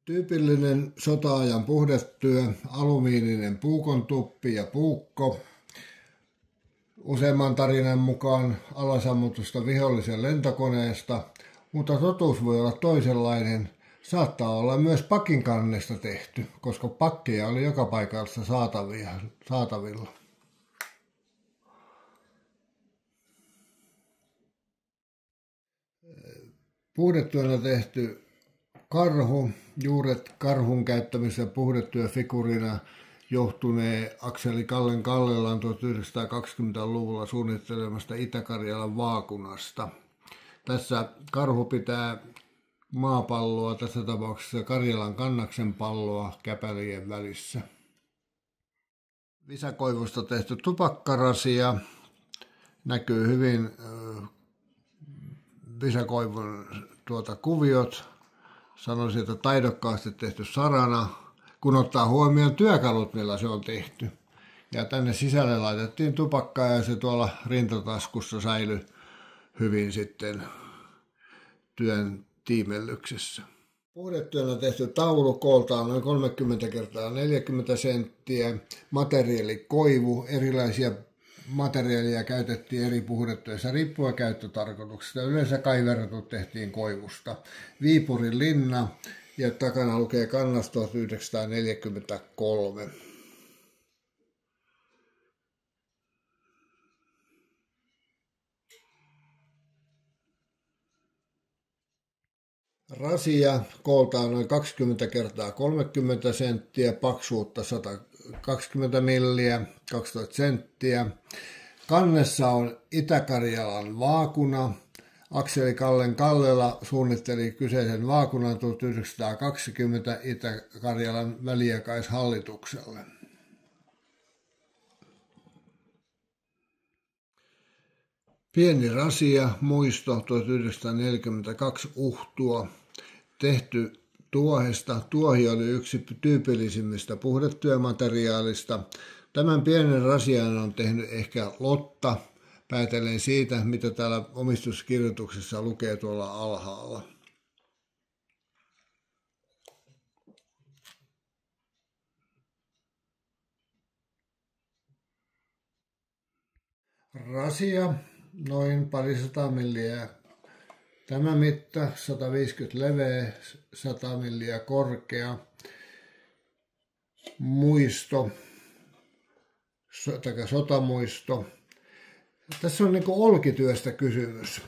Tyypillinen sota-ajan puhdetyö, alumiininen puukontuppi ja puukko. Useamman tarinan mukaan alasammutusta vihollisen lentokoneesta, mutta totuus voi olla toisenlainen. Saattaa olla myös pakin kannesta tehty, koska pakkeja oli joka paikassa saatavilla. Puhdetyönä tehty karhu, juuret karhun käyttämisen puhdetyöfigurina johtunee Akseli Kallen Kallelan 1920-luvulla suunnittelemasta Itä-Karjalan vaakunasta. Tässä karhu pitää maapalloa, tässä tapauksessa Karjalan kannaksen palloa käpälien välissä. Visakoivusta tehty tupakkarasia näkyy hyvin visakoivun kuviot. Sanoisin, että taidokkaasti tehty sarana, kun ottaa huomioon työkalut, millä se on tehty. Ja tänne sisälle laitettiin tupakkaa ja se tuolla rintataskussa säilyi hyvin sitten työn tiimellyksessä. Puhdetyönä tehty taulu kooltaan noin 30 x 40 senttiä. Materiaali koivu, erilaisia materiaalia käytettiin eri puhdetyössä riippuen käyttötarkoituksesta. Yleensä kaiverretut tehtiin koivusta. Viipurin linna ja takana lukee kannas 1943. Rasia kooltaan noin 20 x 30 senttiä, paksuutta 120 milliä, 12 senttiä. Kannessa on Itä-Karjalan vaakuna. Akseli Kallen Kallela suunnitteli kyseisen vaakunan 1920 Itä-Karjalan väliaikaishallitukselle. Pieni rasia, muisto 1942 uhtua, tehty tuohesta. Tuohi oli yksi tyypillisimmistä puhdetyömateriaalista. Tämän pienen rasian on tehnyt ehkä Lotta, päätellen siitä, mitä täällä omistuskirjoituksessa lukee tuolla alhaalla. Rasia, noin parisataa milliä. Tämä mitta 150 leveä, 100 milliä korkea. Muisto, sotamuisto. Tässä on niin kuin olkityöstä kysymys.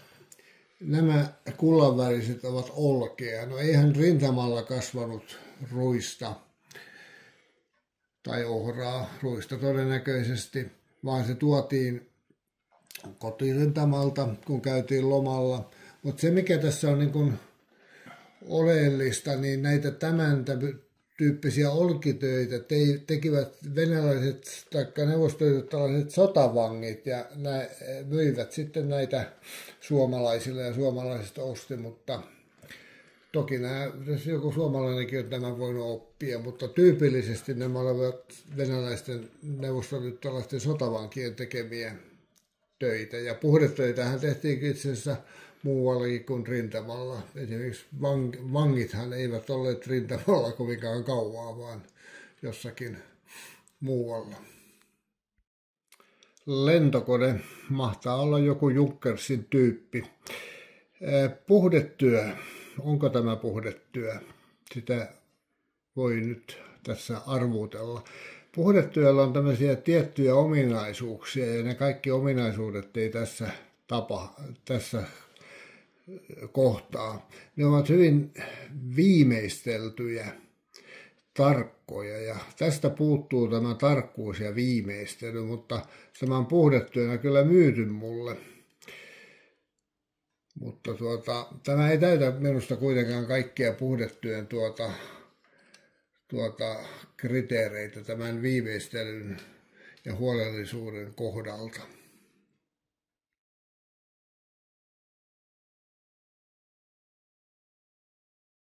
Nämä kullanväriset ovat olkea. No eihän rintamalla kasvanut ruista tai ohraa, ruista todennäköisesti, vaan se tuotiin kotirintamalta, kun käytiin lomalla. Mutta se, mikä tässä on niin kuin oleellista, niin näitä tämän tyyppisiä olkitöitä tekivät venäläiset tai neuvostoliittolaiset sotavangit ja myivät sitten näitä suomalaisille ja suomalaiset osti, mutta toki jos joku suomalainenkin on tämän voinut oppia, mutta tyypillisesti nämä olivat venäläisten neuvostoliittolaisten sotavankien tekemiä töitä. Ja puhdetöitähän tehtiin itse asiassa muuallakin kuin rintamalla. Esimerkiksi vangithan eivät olleet rintamalla kovinkaan kauaa, vaan jossakin muualla. Lentokone mahtaa olla joku Junkersin tyyppi. Puhdetyö. Onko tämä puhdetyö? Sitä voi nyt tässä arvuutella. Puhdetyöllä on tämmöisiä tiettyjä ominaisuuksia ja ne kaikki ominaisuudet ei tässä kohtaa. Ne ovat hyvin viimeisteltyjä, tarkkoja ja tästä puuttuu tämä tarkkuus ja viimeistely, mutta tämä on puhdetyönä kyllä myyty mulle. Mutta tämä ei täytä minusta kuitenkaan kaikkia puhdetyön kriteereitä tämän viimeistelyn ja huolellisuuden kohdalta.